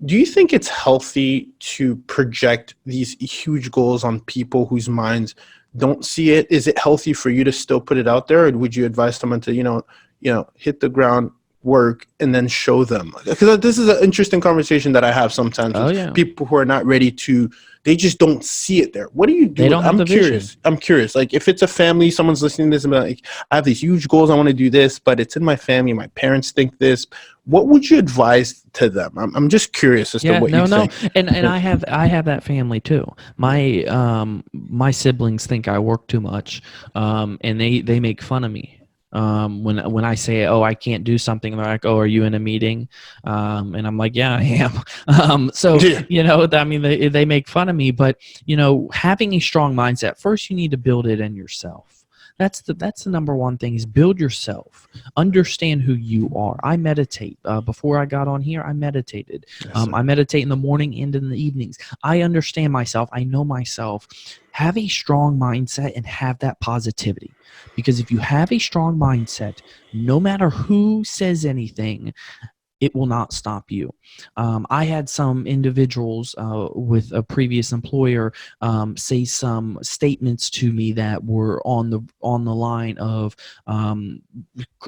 do you think it's healthy to project these huge goals on people whose minds don't see it? Is it healthy for you to still put it out there, or would you advise someone to hit the ground, work, and then show them? Because this is an interesting conversation that I have sometimes Oh with yeah, people who are not ready to, they just don't see it there. What do you do they with, don't have the vision. I'm curious, like if it's a family, someone's listening to this and be like, I have these huge goals, I want to do this, but it's in my family, my parents think this. What would you advise to them? I'm just curious as to Yeah, what you no, think. and I have that family too. Yeah. My siblings think I work too much, and they make fun of me. When I say, oh, I can't do something, they're like, oh, are you in a meeting? And I'm like, yeah, I am. So Yeah. I mean, they make fun of me, but having a strong mindset, first you need to build it in yourself. That's the number one thing, is build yourself. Understand who you are. I meditate. Before I got on here, I meditated. Yes, sir. I meditate in the morning and in the evenings. I understand myself. I know myself. Have a strong mindset and have that positivity. Because if you have a strong mindset, no matter who says anything, it will not stop you. I had some individuals with a previous employer say some statements to me that were on the line of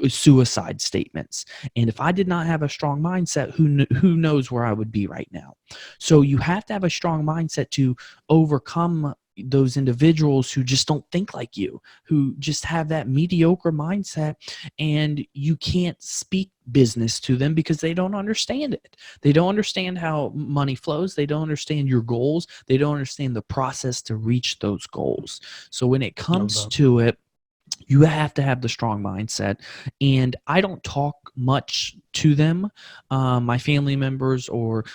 suicide statements, and if I did not have a strong mindset, who knows where I would be right now. So you have to have a strong mindset to overcome those individuals who just don't think like you, who just have that mediocre mindset, and you can't speak business to them because they don't understand it. They don't understand how money flows. They don't understand your goals. They don't understand the process to reach those goals. So when it Love comes that. to it, you have to have the strong mindset. And I don't talk much to them, my family members, or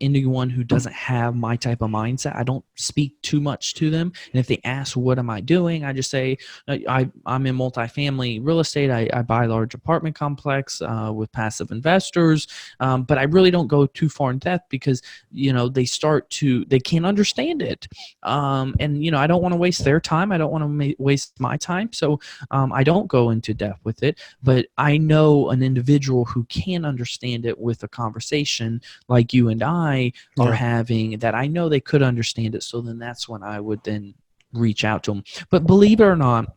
anyone who doesn't have my type of mindset. I don't speak too much to them. And if they ask, what am I doing? I just say, I'm in multifamily real estate. I buy large apartment complex with passive investors. But I really don't go too far in depth, because, they can't understand it. And I don't want to waste their time. I don't want to waste my time. So I don't go into depth with it, but I know an individual who can understand it with a conversation like you and I are Yeah. having, that I know they could understand it. So then that's when I would then reach out to them. But believe it or not,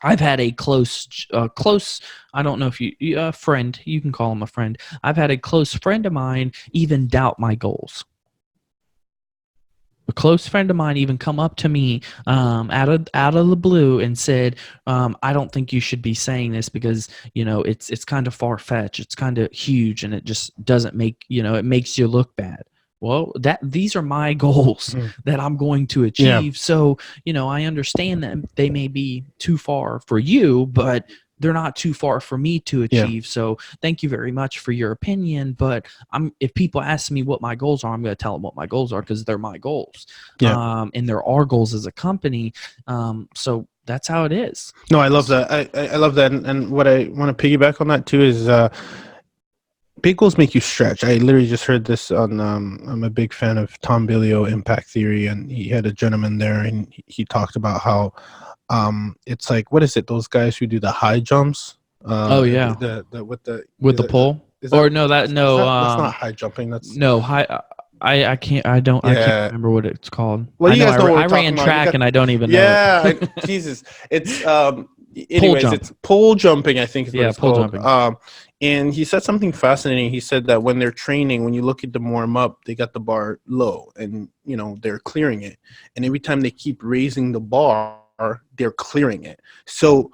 I've had a close. I don't know if a friend. You can call him a friend. I've had a close friend of mine even doubt my goals. A close friend of mine even come up to me out of the blue and said, "I don't think you should be saying this because it's kind of far fetched. It's kind of huge, and it just doesn't make it makes you look bad." Well, these are my goals that I'm going to achieve. So I understand that they may be too far for you, but they're not too far for me to achieve. So thank you very much for your opinion. But if people ask me what my goals are, I'm going to tell them what my goals are because they're my goals. And there are goals as a company. So that's how it is. No, I love that. I love that. And what I want to piggyback on that too is big goals make you stretch. I literally just heard this on, I'm a big fan of Tom Billio, Impact Theory, and he had a gentleman there and he talked about how it's like, what is it? Those guys who do the high jumps. Oh yeah, with the pole. That's not high jumping. That's high. I can't. I can't remember what it's called. Well, you guys know what I ran track and I don't even know. Yeah, Jesus. It's anyways, it's pole jumping. I think is what it's pole called. jumping. And he said something fascinating. He said that when they're training, when you look at them warm up, they got the bar low, and they're clearing it. And every time they keep raising the bar, they're clearing it. So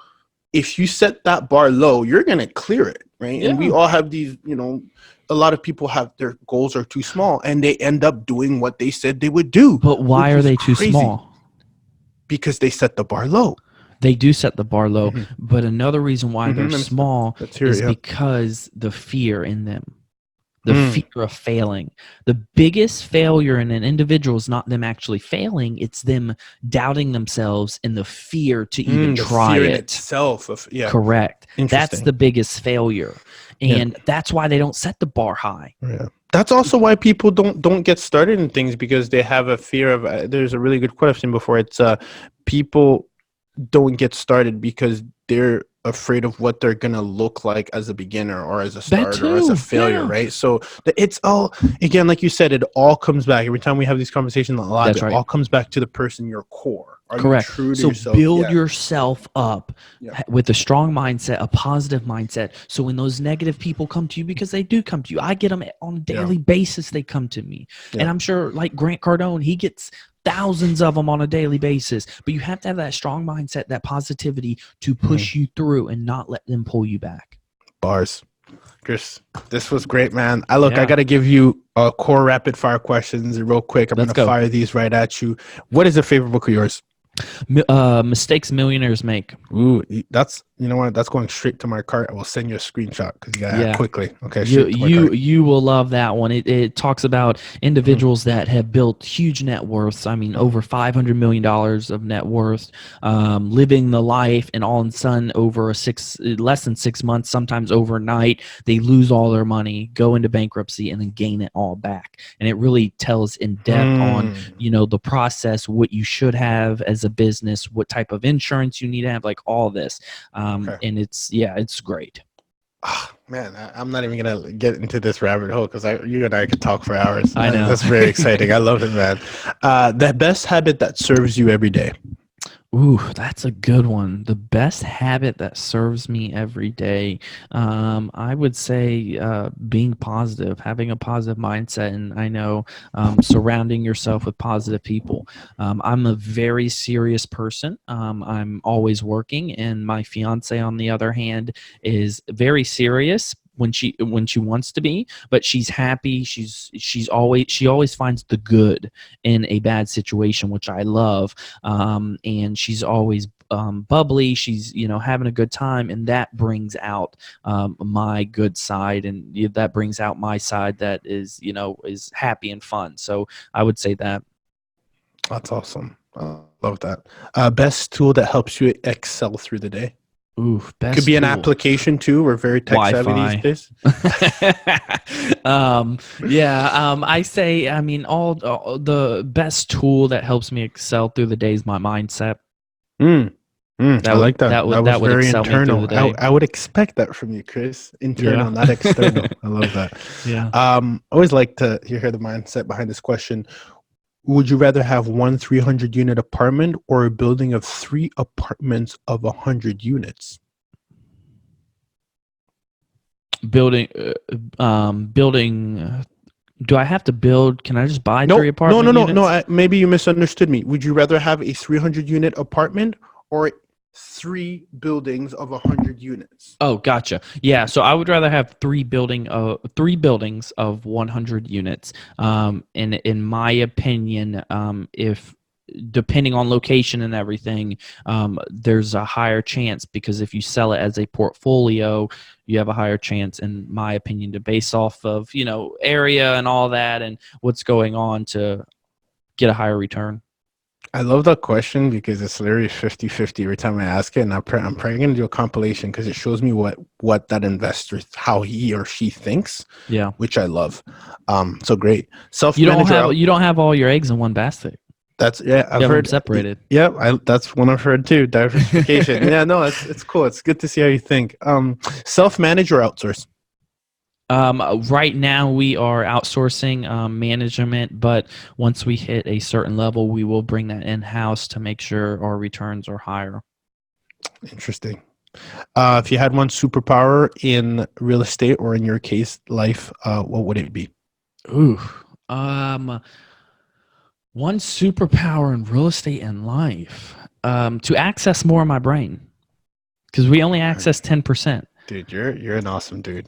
if you set that bar low, you're gonna clear it, right? Yeah. And we all have these, a lot of people have their goals are too small, and they end up doing what they said they would do. But why are they too small? Because they set the bar low. They do set the bar low, but another reason why they're small is because the fear in them, the fear of failing. The biggest failure in an individual is not them actually failing; it's them doubting themselves and the fear to even try fear it. In itself, correct. That's the biggest failure, and that's why they don't set the bar high. Yeah. That's also why people don't get started in things, because they have a fear of. There's a really good question before. It's people don't get started because they're afraid of what they're gonna look like as a beginner or as a starter or as a failure, right? So it's all, again, like you said, it all comes back every time we have these conversations. It all comes back to the person, your core. Correct. You true to so yourself? Build yourself up with a strong mindset, a positive mindset. So when those negative people come to you, because they do come to you, I get them on a daily basis. They come to me, and I'm sure like Grant Cardone, he gets thousands of them on a daily basis. But you have to have that strong mindset, that positivity to push you through and not let them pull you back. Bars. Chris, this was great, man. I got to give you core rapid fire questions real quick. I'm going to fire these right at you. What is a favorite book of yours? Mistakes Millionaires Make. Ooh, that's, you know what? That's going straight to my cart. I will send you a screenshot because you got to act quickly. Okay. You will love that one. It talks about individuals that have built huge net worths. I mean, over $500 million of net worth, living the life, and all of a sudden over less than 6 months, sometimes overnight, they lose all their money, go into bankruptcy, and then gain it all back. And it really tells in depth on, the process, what you should have as a business, what type of insurance you need to have, like all this. And it's great. Oh, man, I'm not even gonna get into this rabbit hole because you and I could talk for hours. I know. That's very exciting. I love it, man. The best habit that serves you every day. Ooh, that's a good one. The best habit that serves me every day, I would say being positive, having a positive mindset, and I know surrounding yourself with positive people. I'm a very serious person. I'm always working, and my fiance, on the other hand, is very serious when she wants to be, but she's happy. She always finds the good in a bad situation, which I love. And she's always bubbly. She's having a good time, and that brings out my good side, and that brings out my side that is is happy and fun. So I would say that. That's awesome. I love that. Best tool that helps you excel through the day. Ooh, best could be tool. An application too. We're very tech savvy these days. I say, all the best tool that helps me excel through the day is my mindset. I like that. That was very internal. I would expect that from you, Chris. Internal, not external. I love that. Yeah. I always like to hear the mindset behind this question. Would you rather have one 300 unit apartment or a building of 3 apartments of 100 units? Building, building. Do I have to build? Can I just buy 3 No, no, no, apartment no, no. units? Maybe you misunderstood me. Would you rather have a 300 unit apartment or 3 buildings of 100 units? Oh, gotcha. Yeah, so I would rather have 3 buildings of 100 units. And in my opinion, if depending on location and everything, there's a higher chance because if you sell it as a portfolio, you have a higher chance, in my opinion, to base off of area and all that and what's going on to get a higher return. I love that question because it's literally 50-50 every time I ask it. And I'm probably going to do a compilation because it shows me what that investor, how he or she thinks, Yeah, which I love. So great. you Self-manager you don't have all your eggs in one basket. I've You have them heard. separated. Yeah, that's one I've heard too. Diversification. Yeah, no, it's cool. It's good to see how you think. Self-manage or outsource? Right now we are outsourcing management, but once we hit a certain level, we will bring that in-house to make sure our returns are higher. Interesting. If you had one superpower in real estate or in your case, life, what would it be? Ooh, one superpower in real estate and life, to access more of my brain, because we only access 10%. Dude, you're an awesome dude.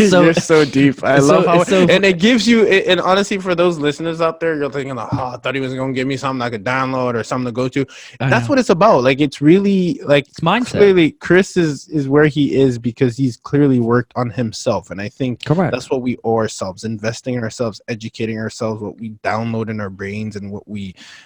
So You're so deep. I so- love how, so- and it gives you. And honestly, for those listeners out there, you're thinking, "Oh, I thought he was gonna give me something I could download or something to go to." I That's know. what it's about. Like, it's really like It's mindset. clearly Chris is where he is because he's clearly worked on himself, and I think Correct. that's what we owe ourselves: investing in ourselves, educating ourselves, what we download in our brains, and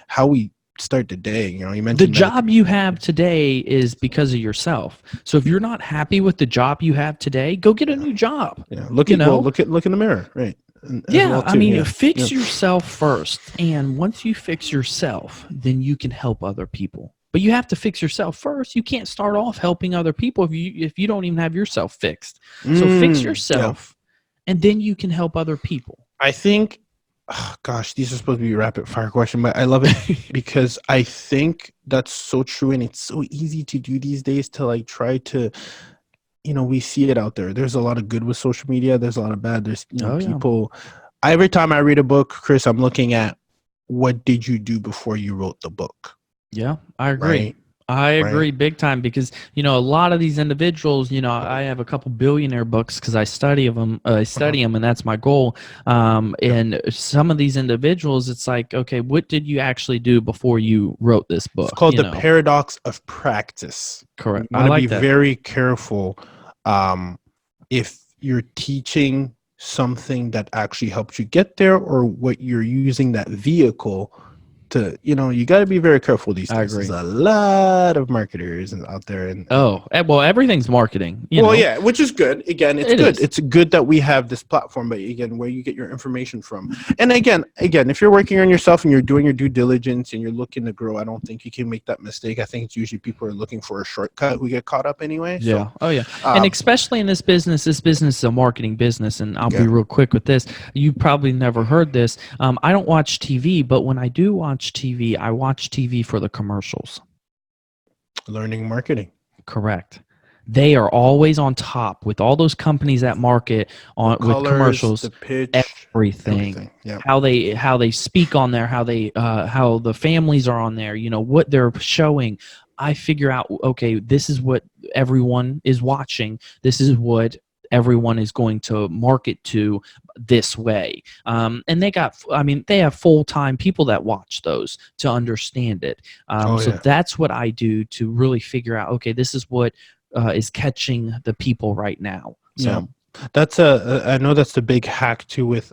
how we start the day. You The mentioned job you have today is because of yourself. So if you're not happy with the job you have today, go get a new job. Yeah, look in the mirror, right? Yeah, I mean, fix yourself first. And once you fix yourself, then you can help other people. But you have to fix yourself first. You can't start off helping other people if you don't even have yourself fixed. So fix yourself, and then you can help other people. I think, oh gosh, these are supposed to be rapid fire question, but I love it because I think that's so true, and it's so easy to do these days to like try to, we see it out there. There's a lot of good with social media. There's a lot of bad. There's people. Every time I read a book, Chris, I'm looking at what did you do before you wrote the book. Yeah, I agree. Right? I agree big time because a lot of these individuals, I have a couple billionaire books because I study them. And that's my goal. And some of these individuals, it's like, okay, what did you actually do before you wrote this book? It's called the paradox of practice. Correct. You want to like be that. very careful if you're teaching something that actually helps you get there, or what you're using that vehicle to, you got to be very careful these days. I agree. There's a lot of marketers out there. Well, everything's marketing. Yeah, which is good. Again, it's good. Is. It's good that we have this platform, but again, where you get your information from. And again, if you're working on yourself and you're doing your due diligence and you're looking to grow, I don't think you can make that mistake. I think it's usually people are looking for a shortcut who get caught up anyway. Yeah. So, Oh, yeah. And especially in this business is a marketing business. And I'll be real quick with this. You probably never heard this. I don't watch TV, but when I do watch TV, I watch TV for the commercials. Learning marketing. Correct. They are always on top with all those companies that market on Colors, with commercials, the pitch, everything. Yeah. How they speak on there, how the families are on there, what they're showing. I figure out, okay, this is what everyone is watching. This is what everyone is going to market to this way. And they have full-time people that watch those to understand it. So that's what I do to really figure out, okay, this is what is catching the people right now. So I know that's the big hack too with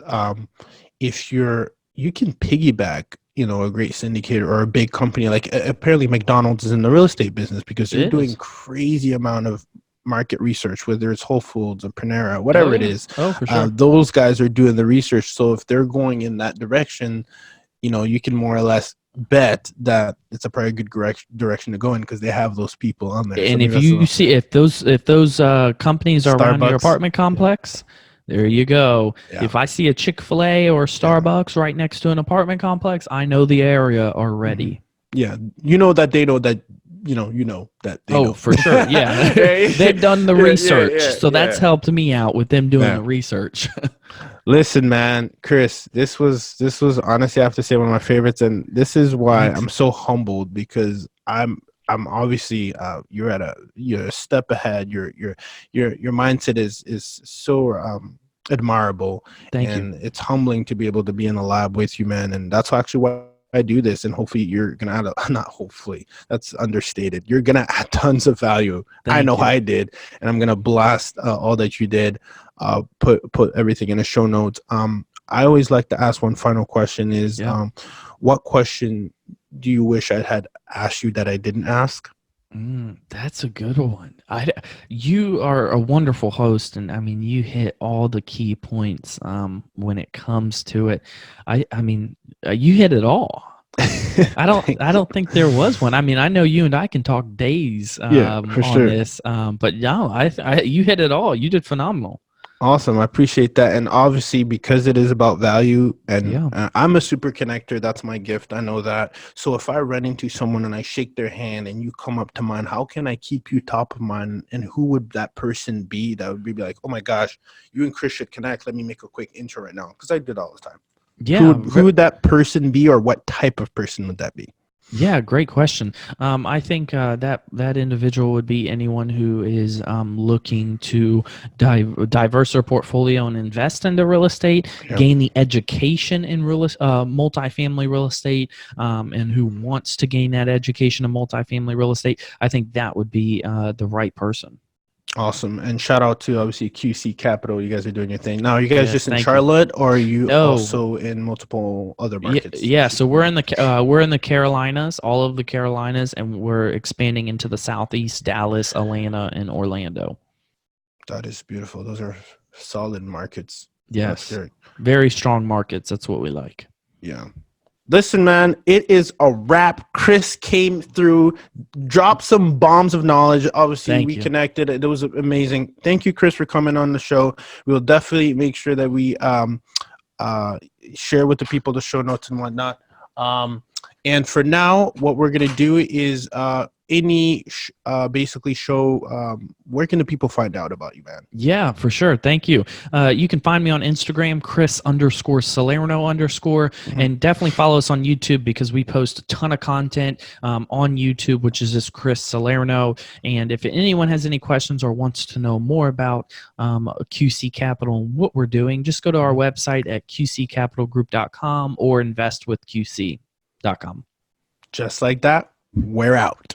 if you can piggyback a great syndicator or a big company. Like apparently McDonald's is in the real estate business because they're doing crazy amount of market research, whether it's Whole Foods or Panera, whatever it is. Oh, for sure. Those guys are doing the research. So if they're going in that direction, you can more or less bet that it's a pretty good direction to go in because they have those people on there. And if those companies are around your Starbucks. apartment complex, There you go. Yeah. If I see a Chick-fil-A or Starbucks right next to an apartment complex, I know the area already. Yeah, you know that they know that you know that they know. For sure. Yeah. Right? They've done the research. So that's Yeah. helped me out with them doing the Man. research. Listen, man, Chris, this was honestly, I have to say, one of my favorites, and this is why Thanks. I'm so humbled, because I'm obviously you're a step ahead. Your mindset is so admirable, Thank you. and it's humbling to be able to be in the lab with you, man. And that's actually why I do this, and hopefully you're gonna add not hopefully, that's understated, you're gonna add tons of value. I Thank know you. I did, and I'm gonna blast all that you did. Put everything in the show notes. I always like to ask one final question is, Yeah. what question do you wish I had asked you that I didn't ask? That's a good one. You are a wonderful host, and I mean, you hit all the key points when it comes to it. I mean, you hit it all. I don't think there was one. I mean, I know you and I can talk days Yeah, for on sure. this, but no, you hit it all. You did phenomenal. Awesome. I appreciate that. And obviously, because it is about value, and Yeah. I'm a super connector, that's my gift. I know that. So if I run into someone and I shake their hand and you come up to mine, how can I keep you top of mind? And who would that person be that would be like, oh my gosh, you and Chris should connect. Let me make a quick intro right now. Because I do it all the time. Yeah. Who would that person be, or what type of person would that be? Yeah, great question. I think that individual would be anyone who is looking to diverse their portfolio and invest into real estate, Yeah. gain the education in multifamily real estate, and who wants to gain that education in multifamily real estate. I think that would be the right person. Awesome. And shout out to obviously QC Capital. You guys are doing your thing. Now, are you guys Yes, just in thank you. Charlotte, or are you No, also in multiple other yeah, markets? yeah. So we're in the Carolinas, all of the Carolinas, and we're expanding into the Southeast, Dallas, Atlanta, and Orlando. That is beautiful. Those are solid markets. That's Yes. good. Very strong markets. That's what we like. Yeah. Listen, man, it is a wrap. Chris came through, dropped some bombs of knowledge. Obviously, Thank we you. connected. It was amazing. Thank you, Chris, for coming on the show. We'll definitely make sure that we share with the people the show notes and whatnot. And for now, what we're gonna do is basically show where can the people find out about you, man? Yeah, for sure. Thank you. You can find me on Instagram, Chris_Salerno_, and definitely follow us on YouTube because we post a ton of content on YouTube, which is just Chris Salerno. And if anyone has any questions or wants to know more about QC Capital and what we're doing, just go to our website at qccapitalgroup.com or investwithqc.com. Just like that, we're out.